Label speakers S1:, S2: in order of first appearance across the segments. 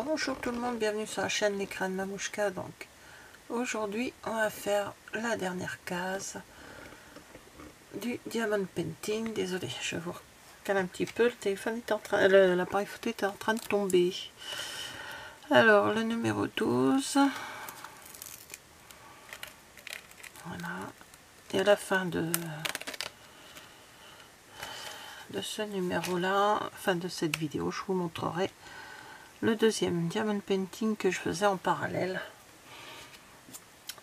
S1: Bonjour tout le monde, bienvenue sur la chaîne L'écran de Mamouchka. Donc aujourd'hui on va faire la dernière case du diamond painting. Désolé, je vous recale un petit peu, le téléphone est en train, l'appareil photo est en train de tomber. Alors le numéro 12, voilà, et à la fin de ce numéro là, fin de cette vidéo, je vous montrerai le deuxième diamond painting que je faisais en parallèle.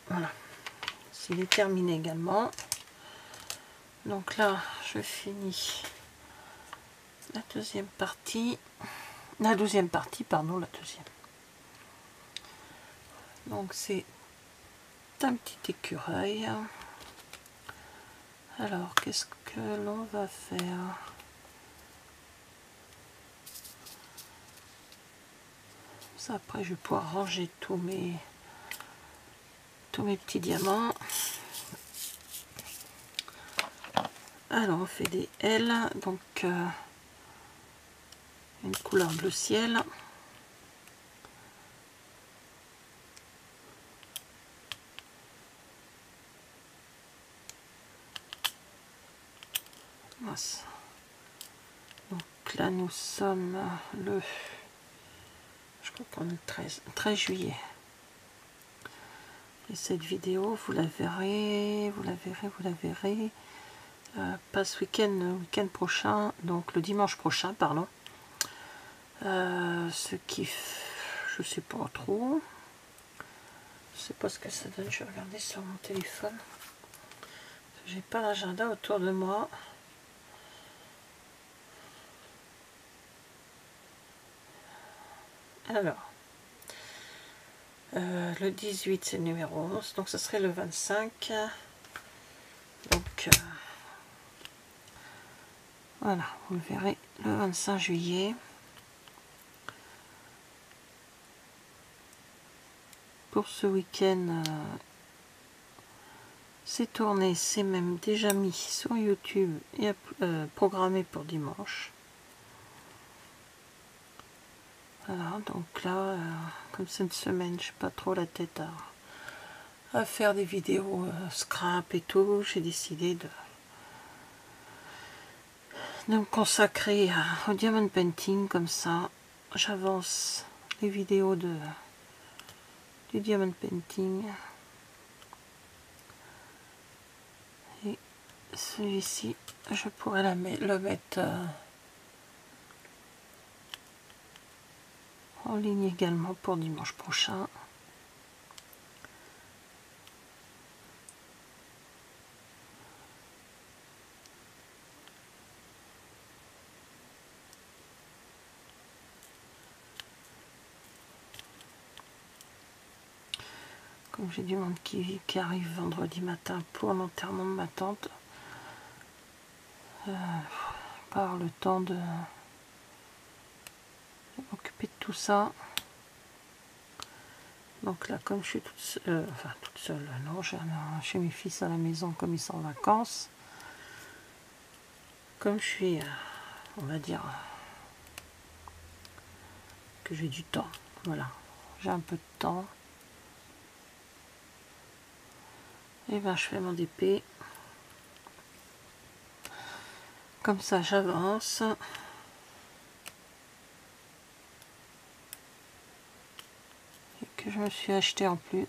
S1: Voilà, s'il est terminé également. Donc là je finis la deuxième partie, la deuxième. Donc c'est un petit écureuil. Alors qu'est-ce que l'on va faire? Ça, après je vais pouvoir ranger tous mes petits diamants. Alors on fait des L, donc une couleur bleu ciel. Voilà. Donc là nous sommes le, je crois qu'on est le 13 juillet. Et cette vidéo, vous la verrez, pas ce week-end prochain, donc le dimanche prochain, pardon. Ce qui, je sais pas trop, je sais pas ce que ça donne. Je vais regarder sur mon téléphone. J'ai pas l'agenda autour de moi. Alors, le 18 c'est le numéro 11, donc ce serait le 25. Donc voilà, vous le verrez le 25 juillet. Pour ce week-end, c'est tourné, c'est même déjà mis sur YouTube et programmé pour dimanche. Voilà, donc là, comme cette semaine, je n'ai pas trop la tête à faire des vidéos scrap et tout, j'ai décidé de me consacrer au diamond painting. Comme ça, j'avance les vidéos du diamond painting. Et celui-ci, je pourrais le mettre en ligne également pour dimanche prochain. Comme j'ai du monde qui arrive vendredi matin pour l'enterrement de ma tante, par le temps de m'occuper de tout ça. Donc là, comme je suis toute seule, non, j'ai chez mes fils à la maison comme ils sont en vacances. Comme je suis, on va dire, que j'ai du temps, voilà, j'ai un peu de temps. Et ben je fais mon DP. Comme ça, j'avance. Et que je me suis acheté en plus.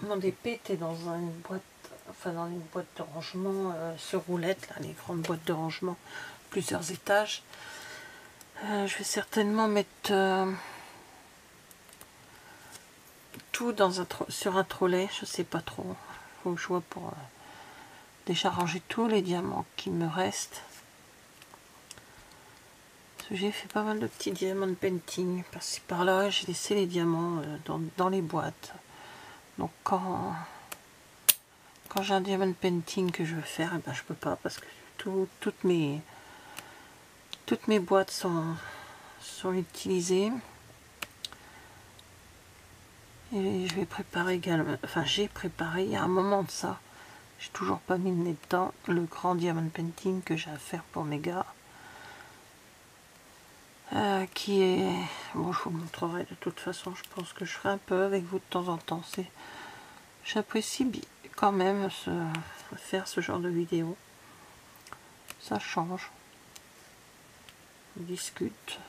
S1: Mon DP était dans une boîte, enfin dans une boîte de rangement sur roulette, là, les grandes boîtes de rangement, plusieurs étages. Je vais certainement mettre tout sur un trolley, je sais pas trop. Faut que je vois pour déjà ranger tous les diamants qui me restent. J'ai fait pas mal de petits diamants painting par-ci par-là. J'ai laissé les diamants dans les boîtes. Donc quand j'ai un diamond painting que je veux faire, eh ben, je peux pas parce que toutes mes boîtes sont utilisées. Et je vais préparer également, enfin j'ai préparé il y a un moment de ça, j'ai toujours pas mis le nez dedans, le grand diamond painting que j'ai à faire pour mes gars. qui est... Bon, je vous montrerai de toute façon, je pense que je ferai un peu avec vous de temps en temps. J'apprécie quand même faire ce genre de vidéo. Ça change. On discute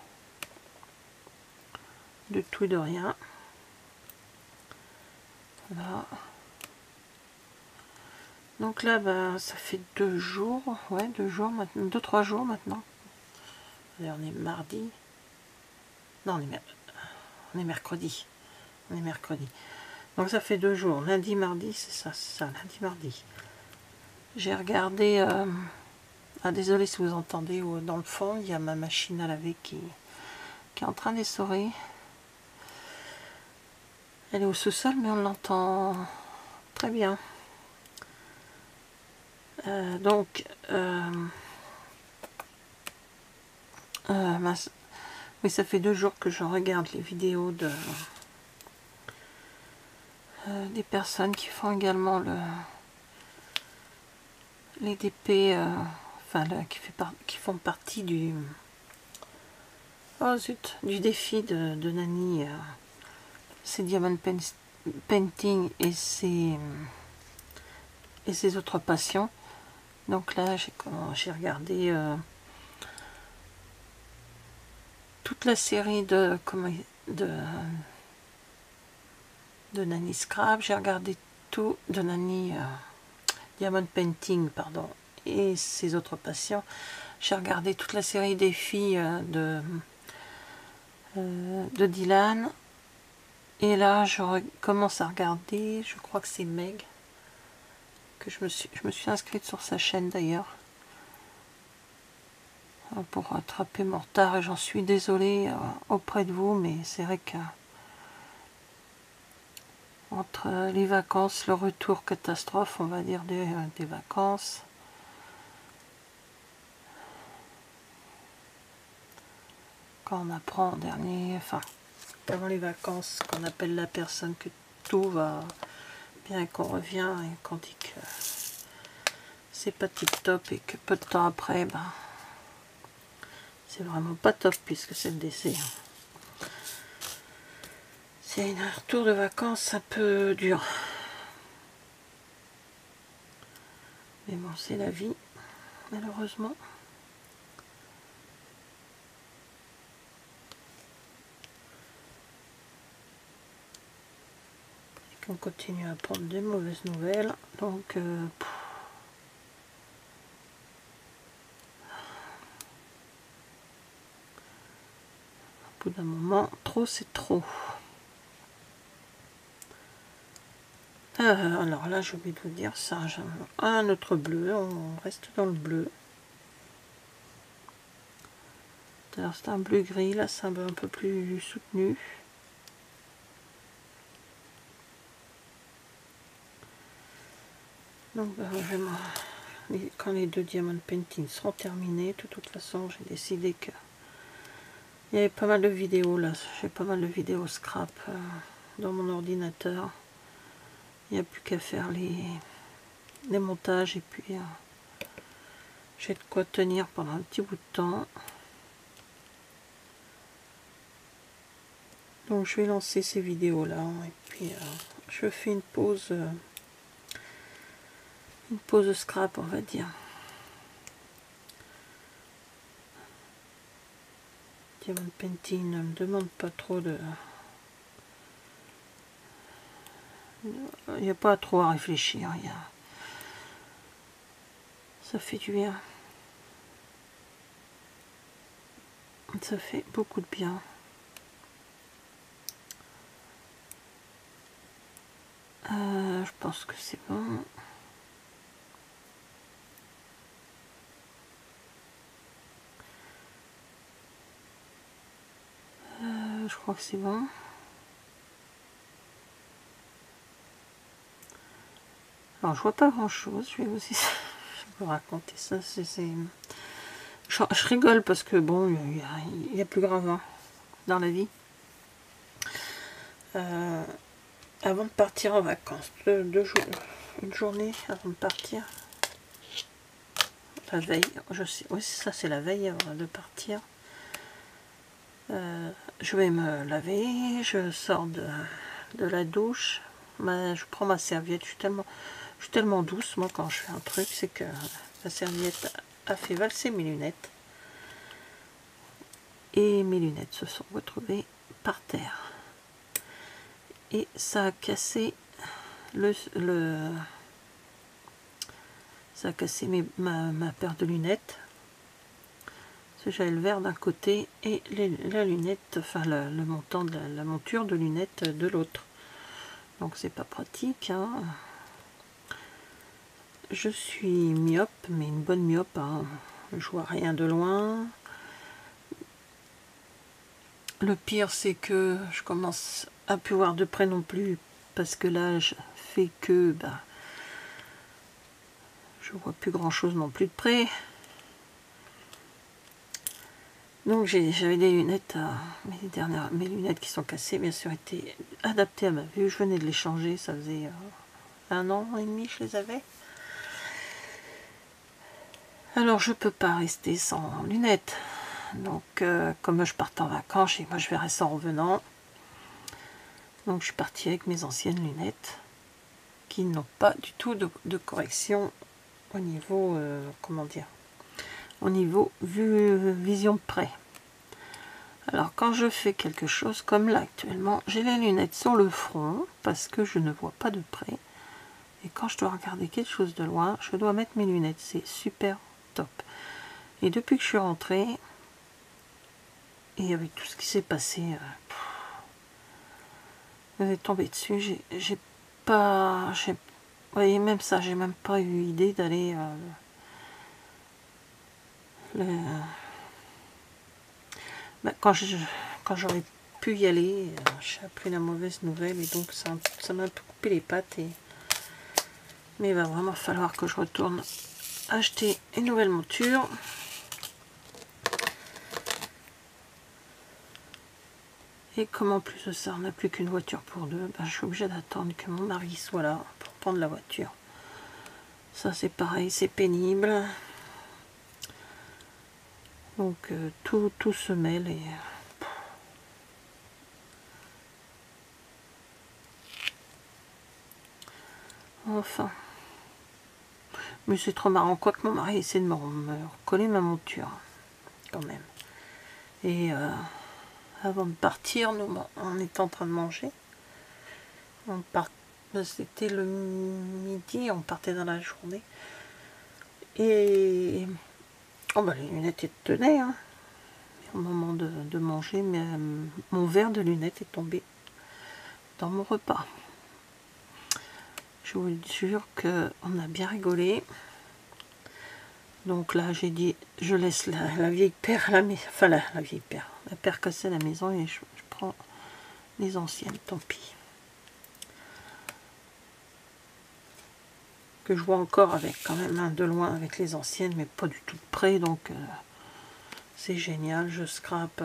S1: de tout et de rien. Voilà. Donc là, bah, ça fait 2 jours, ouais, 2 jours maintenant, 2-3 jours maintenant. Allez, on est mardi. Non, on est mercredi. On est mercredi. Donc ça fait 2 jours. Lundi, mardi, c'est ça, lundi, mardi. J'ai regardé... Ah, désolé si vous entendez dans le fond, il y a ma machine à laver qui est en train d'essorer. Elle est au sous-sol, mais on l'entend très bien. Donc, oui, ça fait 2 jours que je regarde les vidéos des personnes qui font également les DP, enfin qui font partie du du défi de Nani, ses diamond painting et ses autres passions. Donc là, j'ai regardé toute la série de Nani Scrap, j'ai regardé tout de Nani Diamond Painting, pardon, et ses autres passions. J'ai regardé toute la série des filles de Dylan. Et là, je commence à regarder, je crois que c'est Meg, que je me suis inscrite sur sa chaîne d'ailleurs, pour rattraper mon retard, et j'en suis désolée auprès de vous, mais c'est vrai que entre les vacances, le retour catastrophe, on va dire, des vacances, quand on apprend avant les vacances, qu'on appelle la personne que tout va bien, qu'on revient et qu'on dit que c'est pas tip top et que peu de temps après, ben, c'est vraiment pas top puisque c'est le décès. C'est un retour de vacances un peu dur. Mais bon, c'est la vie, malheureusement. Et qu'on continue à prendre des mauvaises nouvelles. Donc, au bout d'un moment, trop c'est trop. Alors là, j'ai oublié de vous dire ça. J'ai un autre bleu, on reste dans le bleu. Alors c'est un bleu gris, là c'est un peu plus soutenu. Donc quand les 2 diamond painting seront terminés, de toute façon j'ai décidé que il y avait pas mal de vidéos là, j'ai pas mal de vidéos scrap dans mon ordinateur. Il n'y a plus qu'à faire les montages et puis j'ai de quoi tenir pendant un petit bout de temps. Donc je vais lancer ces vidéos là et puis je fais une pause scrap, on va dire. Diamond painting ne me demande pas trop de... Il n'y a pas trop à réfléchir. Ça fait du bien. Ça fait beaucoup de bien. Je pense que c'est bon. Je crois que c'est bon. Alors je vois pas grand chose. Je vais vous raconter ça. Je rigole parce que bon, il y a plus grave hein, dans la vie. Avant de partir en vacances, une journée avant de partir, la veille, je sais, oui ça c'est la veille avant de partir, Je vais me laver, je sors de la douche, je prends ma serviette, je suis tellement douce moi quand je fais un truc, c'est que la serviette a fait valser mes lunettes. Et mes lunettes se sont retrouvées par terre. Et ça a cassé ça a cassé ma paire de lunettes. Parce que j'avais le verre d'un côté et la lunette, enfin le montant de la monture de lunettes de l'autre. Donc c'est pas pratique, hein. Je suis myope, mais une bonne myope, hein. Je vois rien de loin. Le pire, c'est que je commence à plus voir de près non plus, parce que l'âge fait que je vois plus grand chose non plus de près. Donc j'avais des lunettes, mes lunettes qui sont cassées, bien sûr, étaient adaptées à ma vue. Je venais de les changer, ça faisait 1 an et demi que je les avais. Alors je peux pas rester sans lunettes. Donc comme je partais en vacances, et moi je verrai ça en revenant. Donc je suis partie avec mes anciennes lunettes qui n'ont pas du tout de correction au niveau, comment dire, au niveau vision de près. Alors quand je fais quelque chose comme là actuellement, j'ai les lunettes sur le front parce que je ne vois pas de près. Et quand je dois regarder quelque chose de loin, je dois mettre mes lunettes. C'est super top. Et depuis que je suis rentrée, et avec tout ce qui s'est passé, vous êtes tombé dessus, j'ai pas... Vous voyez, même ça, j'ai même pas eu idée d'aller... quand j'aurais pu y aller, j'ai appris la mauvaise nouvelle et donc ça m'a un peu coupé les pattes. Mais il va vraiment falloir que je retourne acheter une nouvelle monture. Et comme en plus de ça, on n'a plus qu'une voiture pour deux, je suis obligée d'attendre que mon mari soit là pour prendre la voiture. Ça c'est pareil, c'est pénible. Donc tout se mêle et... Enfin. Mais c'est trop marrant, quoi que mon mari essaie de me recoller ma monture, quand même. Et avant de partir, on était en train de manger. C'était le midi, on partait dans la journée. Et les lunettes tenaient, hein. Au moment de manger, mais mon verre de lunettes est tombé dans mon repas. Je vous jure qu'on a bien rigolé. Donc là, j'ai dit, je laisse la vieille paire, la vieille paire, la paire cassée à la maison et je prends les anciennes, tant pis. Que je vois encore avec quand même de loin avec les anciennes, mais pas du tout de près, donc c'est génial. Je scrape,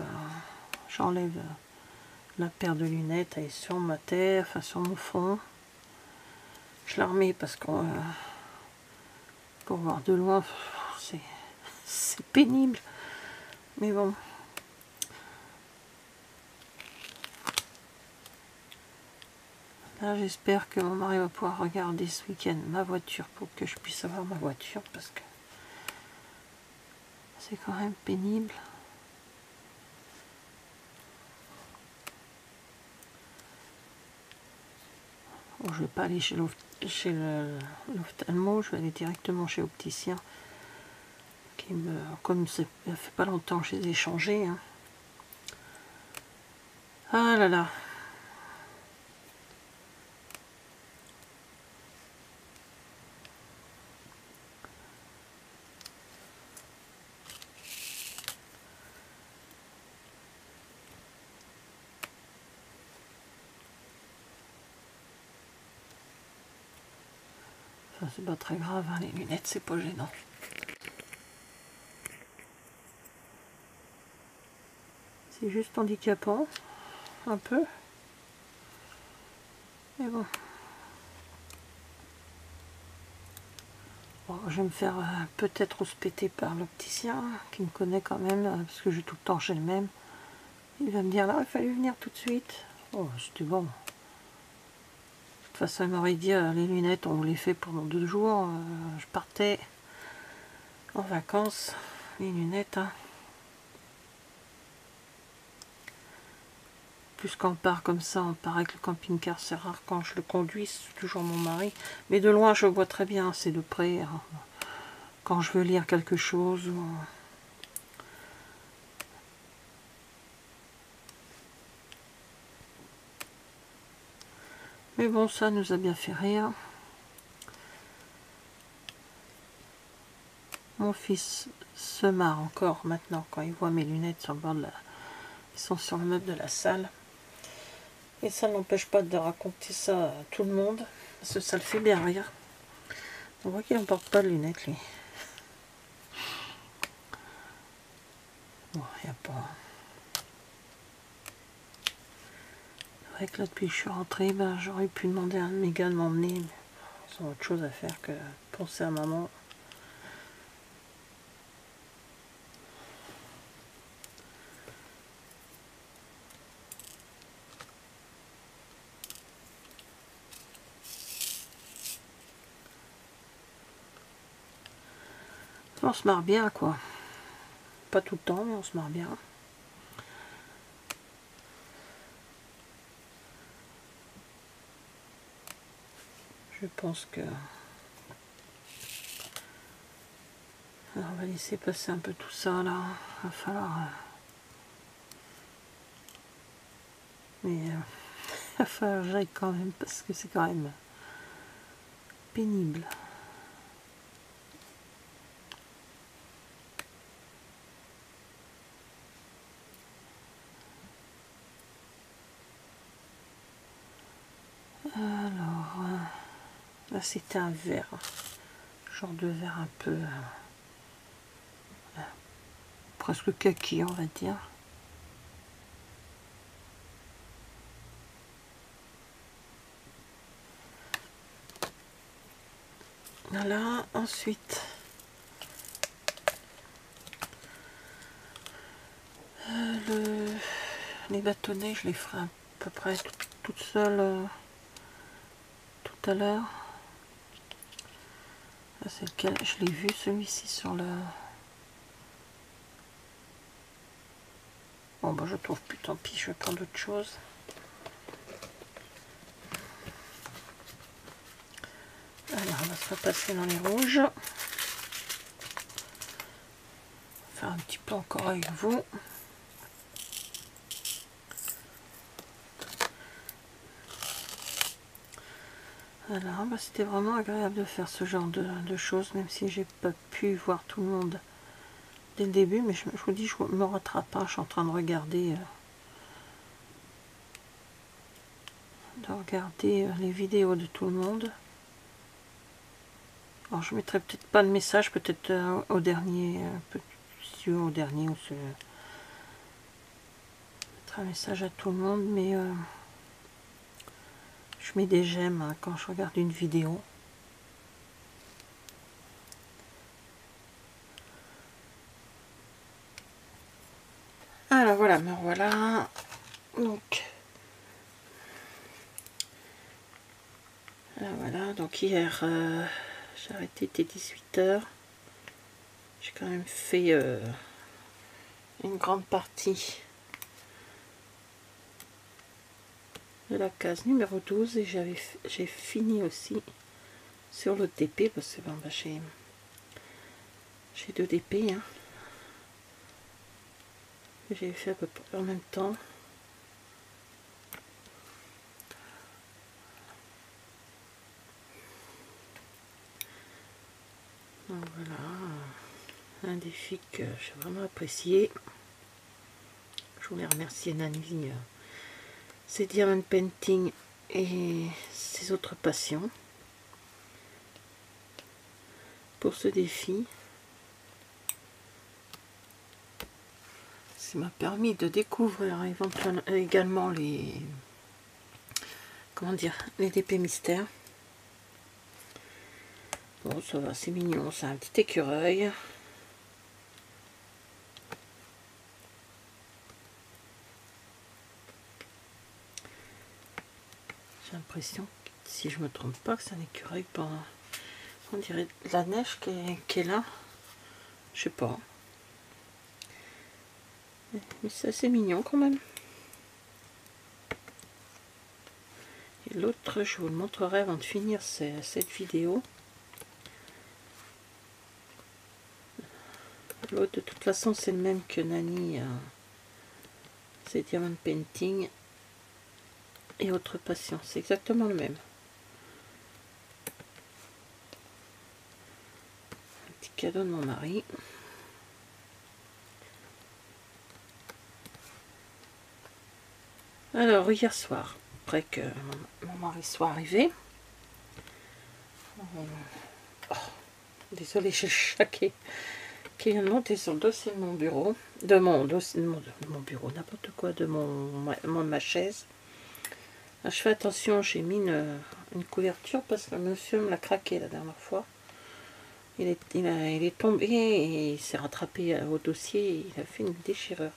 S1: j'enlève la paire de lunettes, elle est sur ma tête, enfin sur mon front. Je la remets parce que pour voir de loin, c'est pénible, mais bon. Là, j'espère que mon mari va pouvoir regarder ce week-end ma voiture pour que je puisse avoir ma voiture, parce que c'est quand même pénible. Bon, je ne vais pas aller chez l'ophtalmo, je vais aller directement chez l'opticien. Comme ça fait pas longtemps que je les ai changés. Hein. Ah là là. Enfin, c'est pas très grave, hein, les lunettes, c'est pas gênant. C'est juste handicapant, un peu. Mais bon. Bon, je vais me faire peut-être rouspéter par l'opticien, qui me connaît quand même, parce que j'ai tout le temps chez le même. Il va me dire là, il fallait venir tout de suite. Oh, c'était bon. De toute façon, il m'aurait dit les lunettes, on vous les fait pendant 2 jours. Je partais en vacances. Les lunettes, hein. Plus quand on part comme ça, on part avec le camping-car, c'est rare quand je le conduis, c'est toujours mon mari. Mais de loin, je vois très bien, c'est de près. Hein. Quand je veux lire quelque chose. Mais bon, ça nous a bien fait rire. Mon fils se marre encore maintenant quand il voit mes lunettes sur le bord de la... Ils sont sur le meuble de la salle. Et ça n'empêche pas de raconter ça à tout le monde, parce que ça le fait bien rire. On voit qu'il ne porte pas de lunettes, lui. Bon, il n'y a pas... C'est vrai que là, depuis que je suis rentrée, ben, j'aurais pu demander à Mégane de m'emmener, mais ils ont autre chose à faire que penser à maman. On se marre bien, quoi. Pas tout le temps, mais on se marre bien. Je pense que... Alors, on va laisser passer un peu tout ça, là. Il va falloir... Mais il va falloir que j'aille quand même, parce que c'est quand même pénible. Alors, là c'était un vert, genre de vert un peu presque kaki, on va dire. Voilà, ensuite les bâtonnets, je les ferai à peu près toute seule tout à l'heure. C'est lequel? Je l'ai vu celui-ci sur le... Bon bah je trouve plus, tant pis, je vais prendre autre chose. Alors on va se repasser dans les rouges. Faire un petit peu encore avec vous. Voilà, bah c'était vraiment agréable de faire ce genre de choses, même si j'ai pas pu voir tout le monde dès le début, mais je vous dis, je me rattrape, hein, je suis en train de regarder les vidéos de tout le monde. Alors je mettrai peut-être pas de message, peut-être au dernier, au dernier, ou je mettrai un message à tout le monde, mais je mets des j'aime hein, quand je regarde une vidéo. Alors voilà, me voilà. Donc voilà, donc hier j'ai arrêté, il était 18 h. J'ai quand même fait une grande partie de la case numéro 12 et j'ai fini aussi sur le DP parce que bon, bah, j'ai 2 DP hein. J'ai fait à peu près en même temps. Donc voilà, un défi que j'ai vraiment apprécié. Je voulais remercier Nanvi, ses diamond painting et ses autres passions pour ce défi. Ça m'a permis de découvrir également les les DP mystères. Bon, ça va, c'est mignon, c'est un petit écureuil. l'impression, si je me trompe pas, que c'est un écureuil. On dirait de la neige qui est là. Je sais pas. Mais c'est assez mignon quand même. Et l'autre, je vous le montrerai avant de finir cette vidéo. L'autre, de toute façon, c'est le même que Nani. C'est Diamond Painting et Autre Passion. C'est exactement le même. Un petit cadeau de mon mari. Alors, hier soir, après que mon mari soit arrivé, oh, désolé, j'ai le chat qui vient de monter sur le dossier de mon bureau, de mon bureau, n'importe quoi, de ma chaise. Alors, je fais attention, j'ai mis une couverture parce que monsieur me l'a craqué la dernière fois. Il est tombé et il s'est rattrapé au dossier et il a fait une déchirure.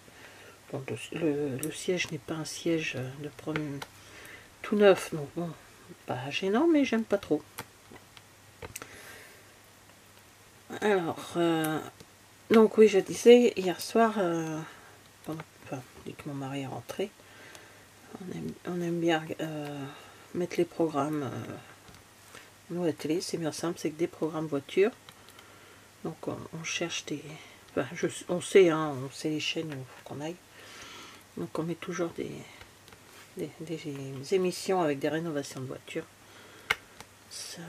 S1: Bon, le siège n'est pas un siège de premier tout neuf, donc bon, pas gênant, mais j'aime pas trop. Alors, donc oui, je disais, hier soir, dès que mon mari est rentré, on aime bien mettre les programmes à la télé. C'est bien simple, c'est que des programmes voitures. Donc on cherche des... Enfin, on sait les chaînes où il faut qu'on aille. Donc on met toujours des émissions avec des rénovations de voitures. Ça,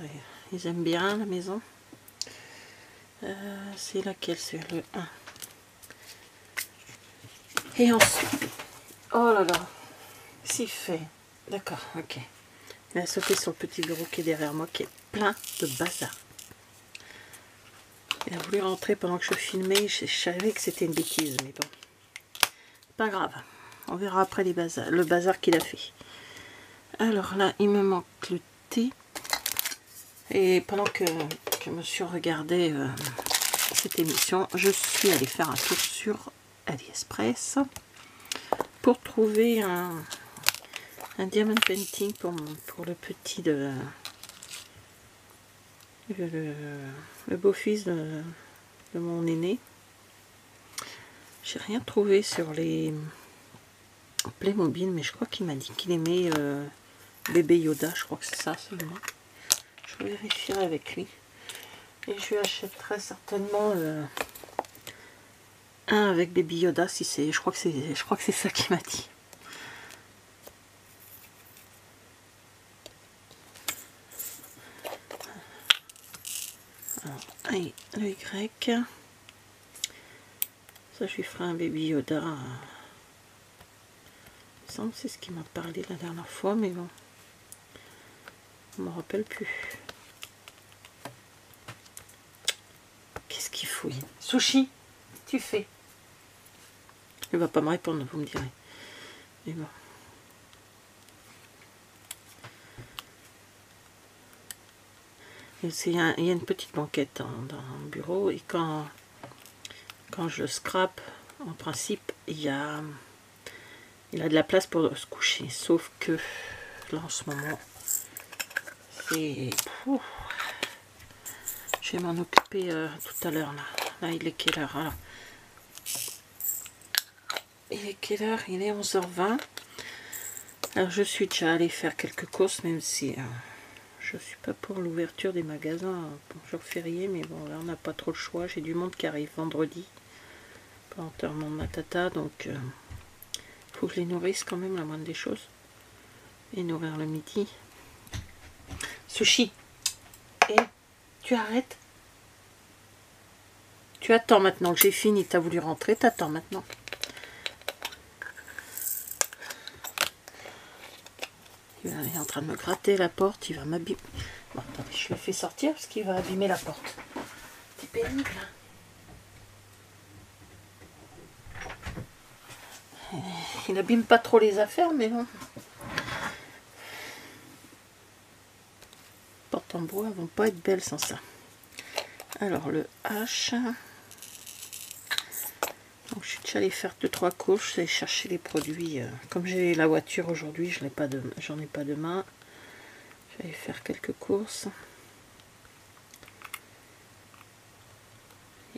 S1: ils aiment bien à la maison. C'est laquelle? C'est le 1. Et ensuite... Oh là là, s'il fait... D'accord, ok. Il a sauté sur le petit bureau qui est derrière moi, qui est plein de bazar. Il a voulu rentrer pendant que je filmais. Je savais que c'était une bêtise, mais bon. Pas grave. On verra après le bazar qu'il a fait. Alors là, il me manque le thé. Et pendant que monsieur regardait cette émission, je suis allée faire un tour sur AliExpress pour trouver un diamond painting pour le petit le beau-fils de mon aîné. J'ai rien trouvé sur les Playmobil, mais je crois qu'il m'a dit qu'il aimait bébé Yoda. Je crois que c'est ça seulement. Je vérifierai avec lui. Et je lui achèterai certainement un avec Baby Yoda, si c'est. Je crois que c'est ça qu'il m'a dit. Alors, allez, le Y. Ça, je lui ferai un Baby Yoda. Il me semble que c'est ce qu'il m'a parlé la dernière fois, mais bon. Je ne me rappelle plus. Qu'est-ce qu'il fouille? Sushi, tu fais. Il va pas me répondre, vous me direz. Mais bon. Il y a une petite banquette dans le bureau, et quand je scrape, en principe, il a de la place pour se coucher. Sauf que là en ce moment, c'est... Je vais m'en occuper tout à l'heure. Là, il est quelle heure? Alors, il est quelle heure? Il est 11h20. Alors je suis déjà allée faire quelques courses, même si je suis pas pour l'ouverture des magasins pour jour férié, mais bon, là on n'a pas trop le choix. J'ai du monde qui arrive vendredi pour l'enterrement de ma tata, donc faut que je les nourrisse quand même, la moindre des choses, et nourrir le midi. Sushi, et tu arrêtes? Tu attends maintenant que j'ai fini. Tu as voulu rentrer, t'attends maintenant. Il est en train de me gratter la porte, il va m'abîmer. Bon, attendez, je le fais sortir parce qu'il va abîmer la porte. C'est pénible, hein. Il n'abîme pas trop les affaires, mais bon. Les portes en bois vont pas être belles sans ça. Alors le H. Donc je suis déjà allée faire 2-3 courses, aller chercher les produits. Comme j'ai la voiture aujourd'hui, j'en ai pas demain. Je vais faire quelques courses.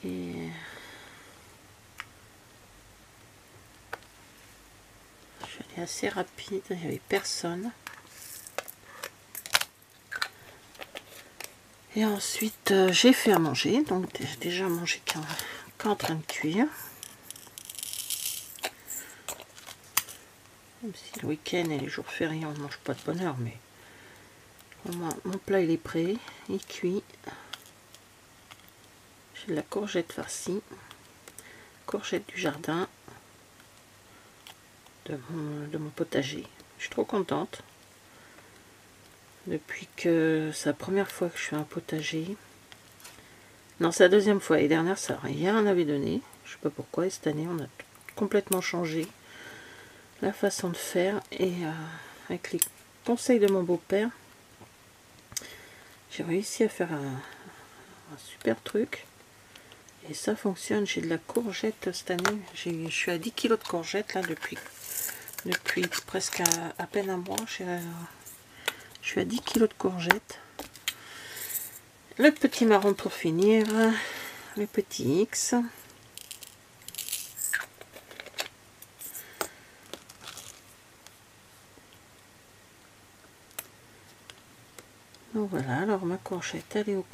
S1: Et je suis allée assez rapide, il n'y avait personne. Et ensuite, j'ai fait à manger. Donc, j'ai déjà mangé qu'en train de cuire. Même si le week-end et les jours fériés, on ne mange pas de bonne heure, mais au moins, mon plat il est prêt, il cuit. J'ai de la courgette farcie, courgette du jardin, de mon potager. Je suis trop contente. Depuis que c'est la première fois que je fais un potager. Non, c'est la deuxième fois. Et dernière, ça n'a rien avait donné. Je sais pas pourquoi. Et cette année, on a complètement changé la façon de faire. Et avec les conseils de mon beau-père, j'ai réussi à faire un super truc. Et ça fonctionne. J'ai de la courgette cette année. Je suis à 10 kg de courgettes là depuis presque à peine un mois. Je suis à 10 kg de courgettes. Le petit marron pour finir. Le petit X. Donc voilà, alors ma courgette, elle est au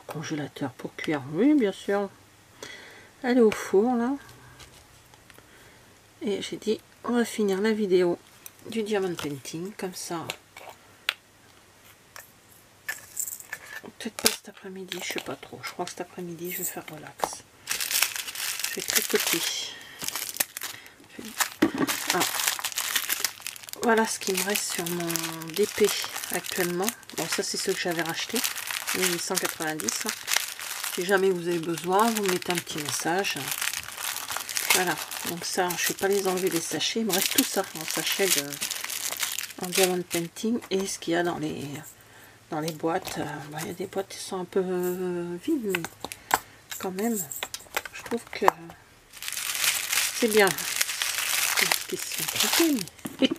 S1: congélateur pour cuire. Oui, bien sûr. Elle est au four, là. Et j'ai dit, on va finir la vidéo du diamond painting, comme ça. Peut-être pas cet après-midi, je sais pas trop. Je crois que cet après-midi, je vais faire relax. Je vais tricoter. Ah. Voilà ce qui me reste sur mon DP actuellement. Bon, ça c'est ce que j'avais racheté, 1890. Si jamais vous avez besoin, vous mettez un petit message. Voilà, donc ça, je ne vais pas les enlever des sachets. Il me reste tout ça en sachet en diamond painting. Et ce qu'il y a dans les boîtes, il y a des boîtes qui sont un peu vides, mais quand même, je trouve que c'est bien. Ils sont trompés, mais...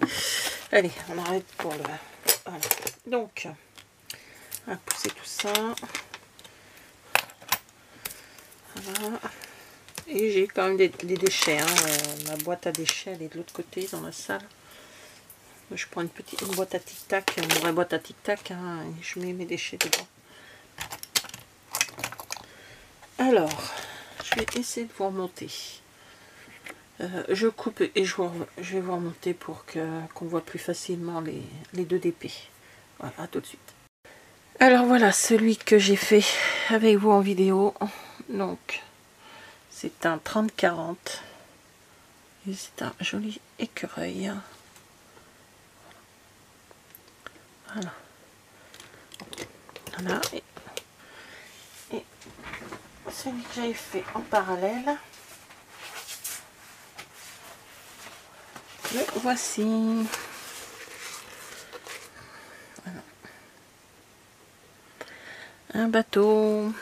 S1: Allez, on arrête pour le... Voilà. Donc, on va pousser tout ça. Voilà. Et j'ai quand même des déchets. Hein. Ma boîte à déchets, elle est de l'autre côté, dans la salle. Je prends une boîte à tic-tac, une vraie boîte à tic-tac, hein, et je mets mes déchets dedans. Alors, je vais essayer de vous remonter. Je coupe et je vais vous remonter pour qu'on voit plus facilement les deux DP. Voilà, à tout de suite. Alors voilà, celui que j'ai fait avec vous en vidéo. Donc, c'est un 30-40. Et c'est un joli écureuil. Voilà. Voilà. Et celui que j'avais fait en parallèle. Le voici. Voilà. Un bateau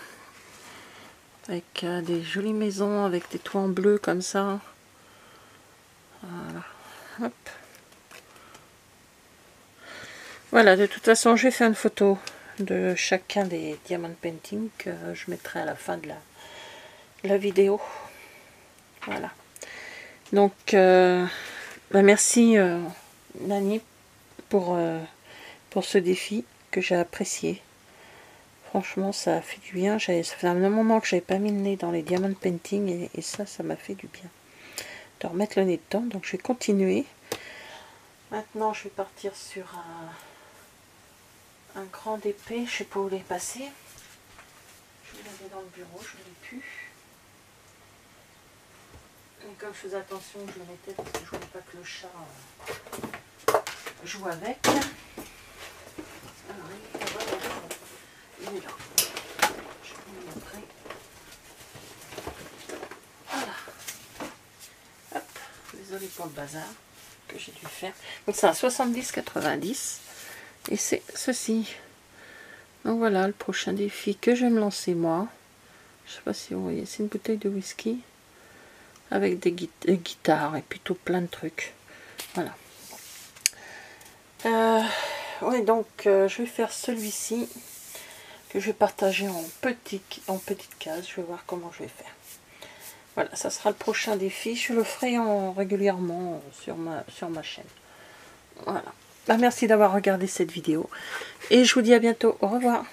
S1: avec des jolies maisons avec des toits en bleu comme ça. Voilà. Hop. Voilà, de toute façon, j'ai fait une photo de chacun des diamond painting que je mettrai à la fin de la vidéo. Voilà. Donc, merci Nani pour ce défi que j'ai apprécié. Franchement, ça a fait du bien. Ça fait un moment que j'avais pas mis le nez dans les diamond painting et ça m'a fait du bien de remettre le nez dedans. Donc, je vais continuer. Maintenant, je vais partir sur un grand épée. Je sais pas où les passer. Je l'avais dans le bureau, je ne l'ai plus. Et comme je faisais attention, je le mettais parce que je voulais pas que le chat joue avec. Alors, il est là. Je vais vous montrer. Voilà. Hop. Désolée pour le bazar que j'ai dû faire. Donc c'est un 70-90. Et c'est ceci. Donc voilà le prochain défi que je vais me lancer moi. Je sais pas si vous voyez, c'est une bouteille de whisky avec des guitares et puis tout plein de trucs. Voilà. Oui, donc je vais faire celui-ci que je vais partager en petites cases. Je vais voir comment je vais faire. Voilà, ça sera le prochain défi. Je le ferai régulièrement sur ma chaîne. Voilà. Bah, merci d'avoir regardé cette vidéo. Et je vous dis à bientôt. Au revoir.